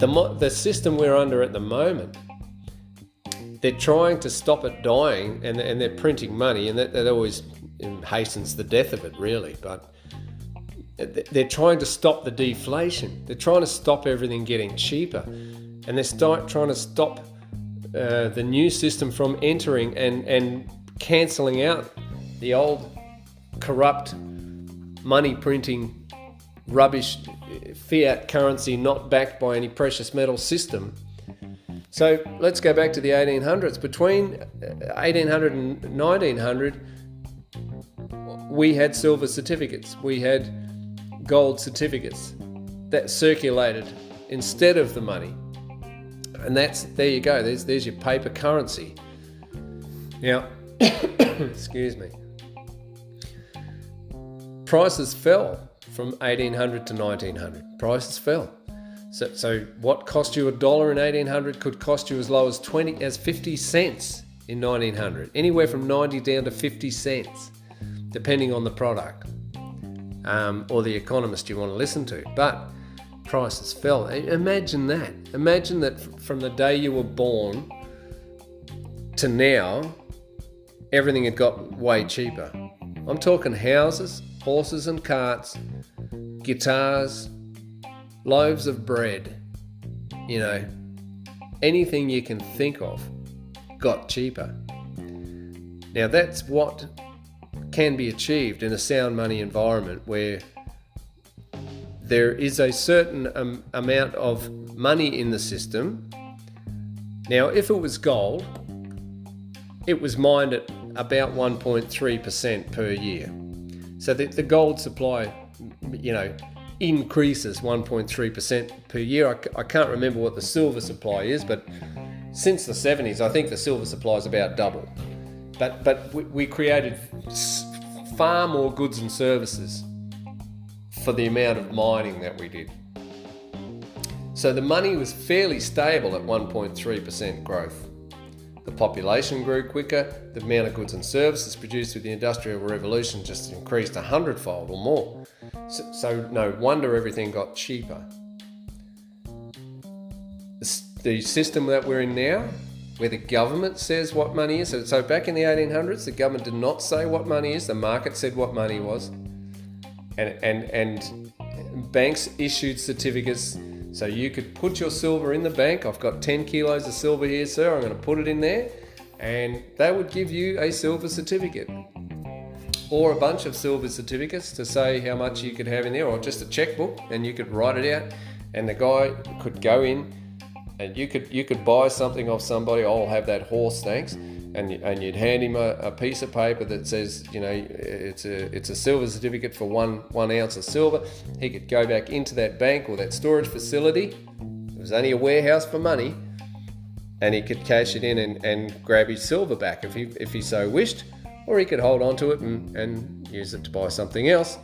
the system we're under at the moment, they're trying to stop it dying, and they're printing money, and that always hastens the death of it, really. But they're trying to stop the deflation. They're trying to stop everything getting cheaper, and they're trying to stop the new system from entering and cancelling out the old corrupt money printing rubbish fiat currency not backed by any precious metal system. So let's go back to the 1800s. Between 1800 and 1900, we had silver certificates. We had gold certificates that circulated instead of the money. And there you go. There's your paper currency. Now, excuse me. Prices fell from 1800 to 1900. Prices fell. So what cost you $1 in 1800 could cost you as low as 50 cents in 1900. Anywhere from 90 down to 50 cents, depending on the product or the economist you want to listen to. But prices fell. Imagine that. Imagine that from the day you were born to now, everything had got way cheaper. I'm talking houses, horses and carts, guitars, loaves of bread, anything you can think of got cheaper. Now that's what can be achieved in a sound money environment where there is a certain amount of money in the system. Now, if it was gold, it was mined at about 1.3% per year. So the gold supply, increases 1.3% per year. I can't remember what the silver supply is, but since the 70s, I think the silver supply is about double. But we created far more goods and services for the amount of mining that we did. So the money was fairly stable at 1.3% growth. The population grew quicker. The amount of goods and services produced with the Industrial Revolution just increased 100-fold or more. So no wonder everything got cheaper. The system that we're in now, where the government says what money is, so back in the 1800s, the government did not say what money is, the market said what money was. And banks issued certificates, so you could put your silver in the bank. I've got 10 kilos of silver here, sir, I'm going to put it in there, and they would give you a silver certificate. Or a bunch of silver certificates to say how much you could have in there, or just a checkbook, and you could write it out, and the guy could go in and you could buy something off somebody. I'll have that horse, thanks, and you'd hand him a piece of paper that says, it's a silver certificate for one ounce of silver. He could go back into that bank or that storage facility. It was only a warehouse for money, and he could cash it in and grab his silver back if he so wished. Or he could hold on to it and use it to buy something else.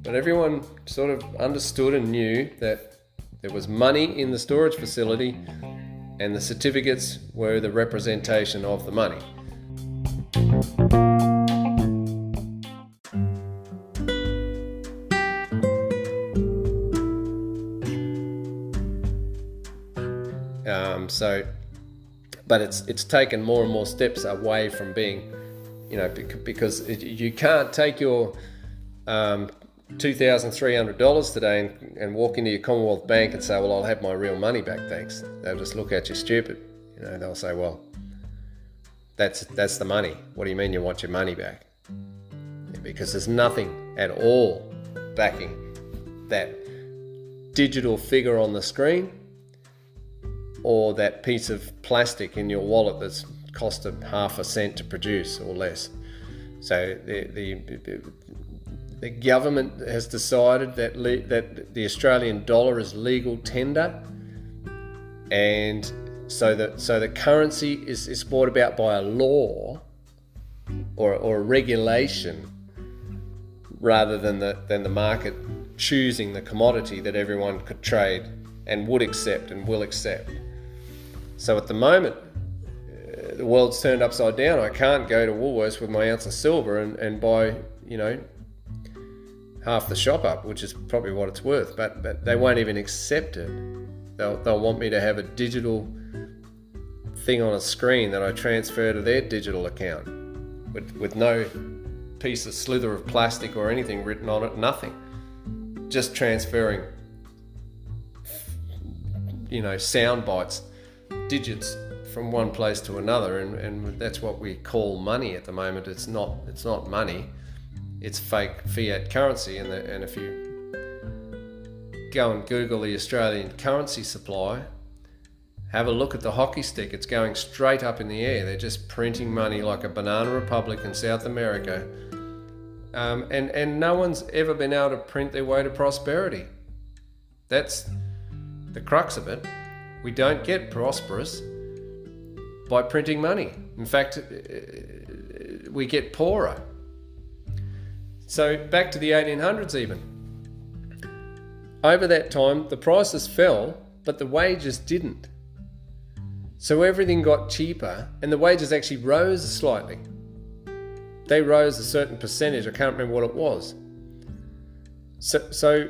But everyone sort of understood and knew that there was money in the storage facility, and the certificates were the representation of the money. But it's taken more and more steps away from being, because you can't take your $2,300 today and walk into your Commonwealth Bank and say, well, I'll have my real money back, thanks. They'll just look at you stupid. They'll say, well, that's the money. What do you mean you want your money back? Because there's nothing at all backing that digital figure on the screen or that piece of plastic in your wallet that's costed half a cent to produce or less. So the government has decided that the Australian dollar is legal tender, and so the currency is brought about by a law or a regulation rather than the market choosing the commodity that everyone could trade and would accept and will accept. So at the moment, the world's turned upside down. I can't go to Woolworths with my ounce of silver and buy, half the shop up, which is probably what it's worth, but they won't even accept it They'll want me to have a digital thing on a screen that I transfer to their digital account with no piece of slither of plastic or anything written on it, nothing. Just transferring, sound bites, digits from one place to another, and that's what we call money at the moment. It's not money, it's fake fiat currency. And if you go and Google the Australian currency supply, have a look at the hockey stick. It's going straight up in the air. They're just printing money like a banana republic in South America. And no one's ever been able to print their way to prosperity. That's the crux of it. We don't get prosperous by printing money. In fact, we get poorer. So back to the 1800s even. Over that time, the prices fell, but the wages didn't. So everything got cheaper, and the wages actually rose slightly. They rose a certain percentage. I can't remember what it was. So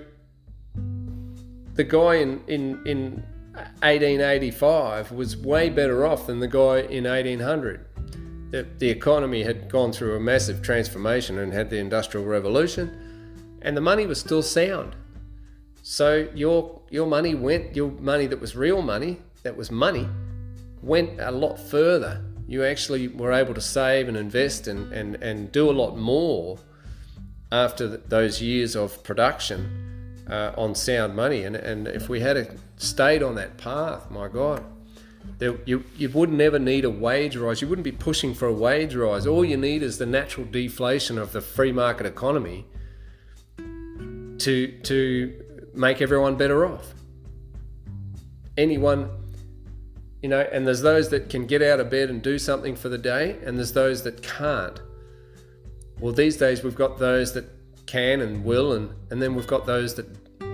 the guy in 1885 was way better off than the guy in 1800. The economy had gone through a massive transformation and had the Industrial Revolution, and the money was still sound. So your money that was real money, that was money, went a lot further. You actually were able to save and invest and do a lot more after those years of production on sound money. And if we had stayed on that path, my God, you would never need a wage rise. You wouldn't be pushing for a wage rise. All you need is the natural deflation of the free market economy to make everyone better off. Anyone, and there's those that can get out of bed and do something for the day, and there's those that can't. Well, these days we've got those that can and will, and then we've got those that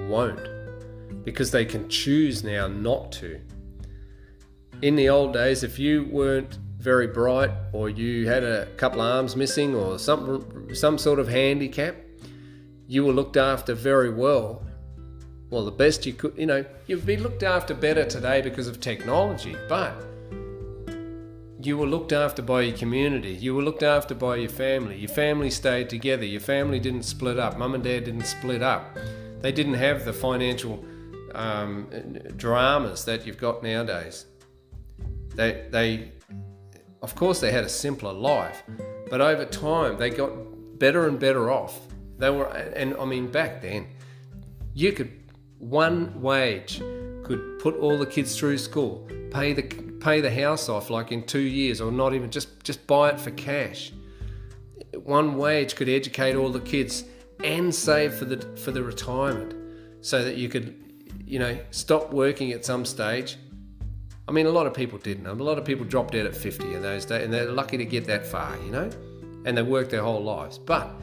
won't, because they can choose now not to. In the old days, if you weren't very bright, or you had a couple of arms missing, or some sort of handicap, you were looked after very well. Well, the best you could, you'd be looked after better today because of technology, but you were looked after by your community. You were looked after by your family. Your family stayed together. Your family didn't split up. Mum and dad didn't split up. They didn't have the financial dramas that you've got nowadays. They, of course, they had a simpler life, but over time they got better and better off. Back then, one wage could put all the kids through school, pay the house off like in 2 years, or not even, just buy it for cash. One wage could educate all the kids and save for the retirement, so that you could, stop working at some stage. A lot of people didn't. A lot of people dropped out at 50 in those days, and they're lucky to get that far, and they worked their whole lives. But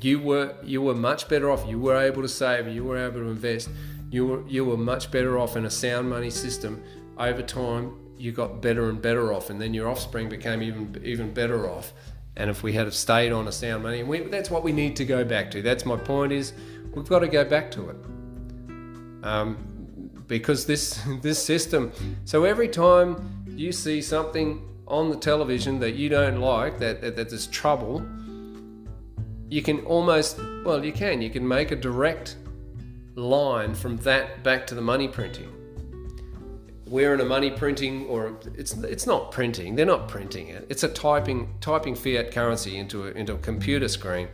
you were much better off. You were able to save. You were able to invest. You were much better off in a sound money system. Over time, you got better and better off, and then your offspring became even better off. And if we had stayed on a sound money, and that's what we need to go back to. That's my point. Is we've got to go back to it. Because this system. So every time you see something on the television that you don't like, that there's trouble, you can make a direct line from that back to the money printing. We're in a money printing, or it's not printing. They're not printing it. It's a typing fiat currency into a computer screen.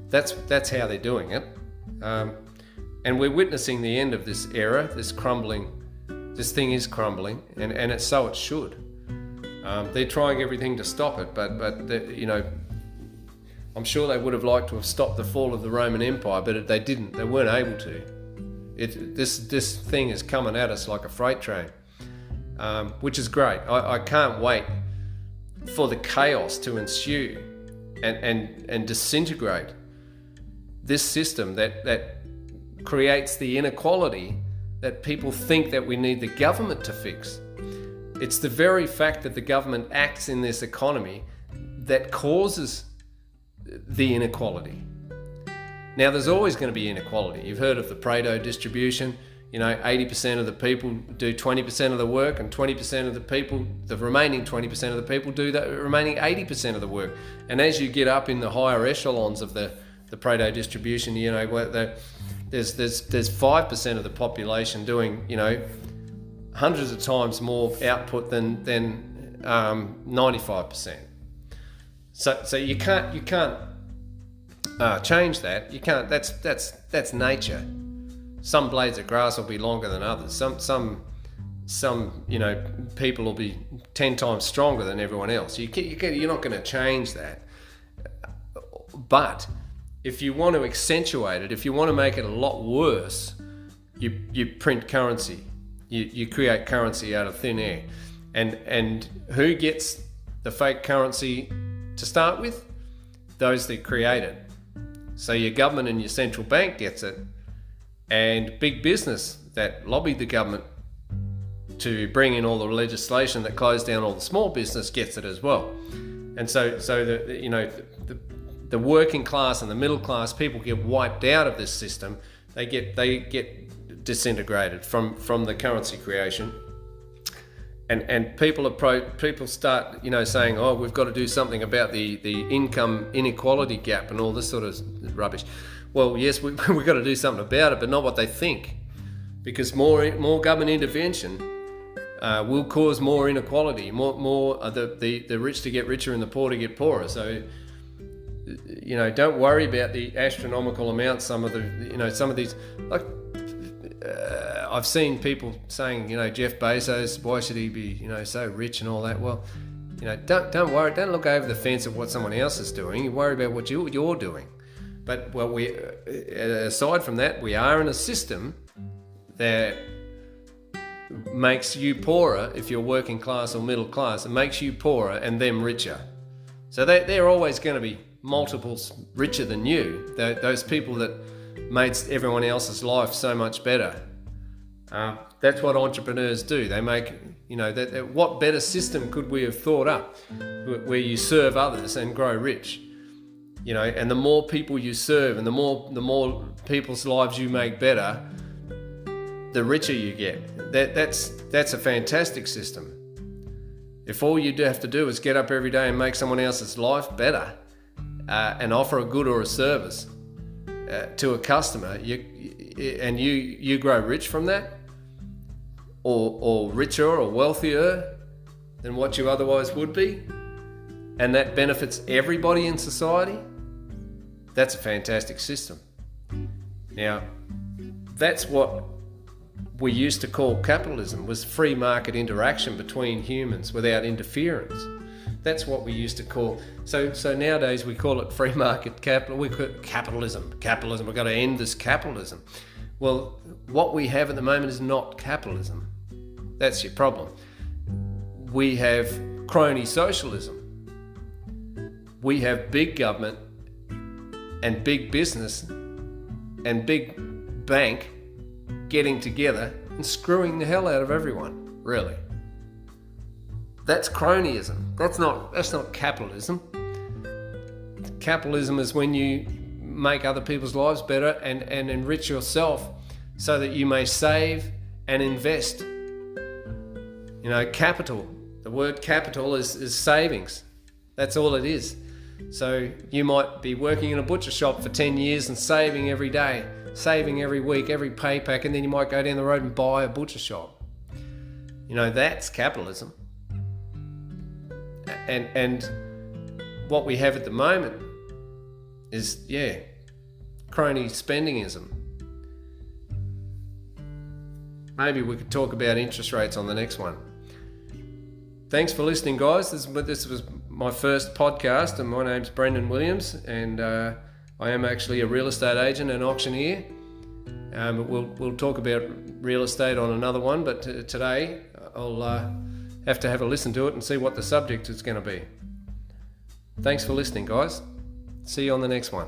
That's how they're doing it. And we're witnessing the end of this era, this crumbling. This thing is crumbling, and it should. They're trying everything to stop it, but I'm sure they would have liked to have stopped the fall of the Roman Empire, but they didn't. They weren't able to. This thing is coming at us like a freight train, which is great. I can't wait for the chaos to ensue and disintegrate this system that creates the inequality that people think that we need the government to fix. It's the very fact that the government acts in this economy that causes the inequality. Now, there's always going to be inequality. You've heard of the Pareto distribution. 80% of the people do 20% of the work, and 20% of the people, the remaining 20% of the people do the remaining 80% of the work. And as you get up in the higher echelons of the Pareto distribution, there's 5% of the population doing, hundreds of times more output than 95%. So you can't change that. You can't. That's nature. Some blades of grass will be longer than others. Some people will be 10 times stronger than everyone else. You're not going to change that. But if you want to accentuate it, if you want to make it a lot worse, you print currency. You create currency out of thin air. And who gets the fake currency to start with? Those that create it. So your government and your central bank gets it, and big business that lobbied the government to bring in all the legislation that closed down all the small business gets it as well. And so the working class and the middle class people get wiped out of this system. They get disintegrated from the currency creation. And people start saying, oh, we've got to do something about the income inequality gap and all this sort of rubbish. Well, yes, we've got to do something about it, but not what they think, because more government intervention will cause more inequality, more the rich to get richer and the poor to get poorer. So don't worry about the astronomical amounts. Some of these, like. I've seen people saying, Jeff Bezos, why should he be, so rich and all that? Well, don't worry, don't look over the fence at what someone else is doing. You worry about what you're doing. But aside from that, we are in a system that makes you poorer if you're working class or middle class. It makes you poorer and them richer. So they're always going to be multiples richer than you. Those people that made everyone else's life so much better. That's what entrepreneurs do. They make, what better system could we have thought up where you serve others and grow rich? And the more people you serve and the more people's lives you make better, the richer you get. That's a fantastic system. If all you have to do is get up every day and make someone else's life better, and offer a good or a service to a customer, you grow rich from that, or richer or wealthier than what you otherwise would be, and that benefits everybody in society, that's a fantastic system. Now, that's what we used to call capitalism, was free market interaction between humans without interference. That's what we used to call. So nowadays we call it free market capital. We call it capitalism. Capitalism. We've got to end this capitalism. Well, what we have at the moment is not capitalism. That's your problem. We have crony socialism. We have big government and big business and big bank getting together and screwing the hell out of everyone, really. That's cronyism. That's not capitalism. Capitalism is when you make other people's lives better and enrich yourself so that you may save and invest. Capital. The word capital is savings. That's all it is. So you might be working in a butcher shop for 10 years and saving every day, saving every week, every pay pack, and then you might go down the road and buy a butcher shop. That's capitalism. And what we have at the moment is, crony spendingism. Maybe we could talk about interest rates on the next one. Thanks for listening, guys. This was my first podcast, and my name's Brendan Williams, and I am actually a real estate agent and auctioneer. We'll talk about real estate on another one, but today I'll have to have a listen to it and see what the subject is going to be. Thanks for listening, guys. See you on the next one.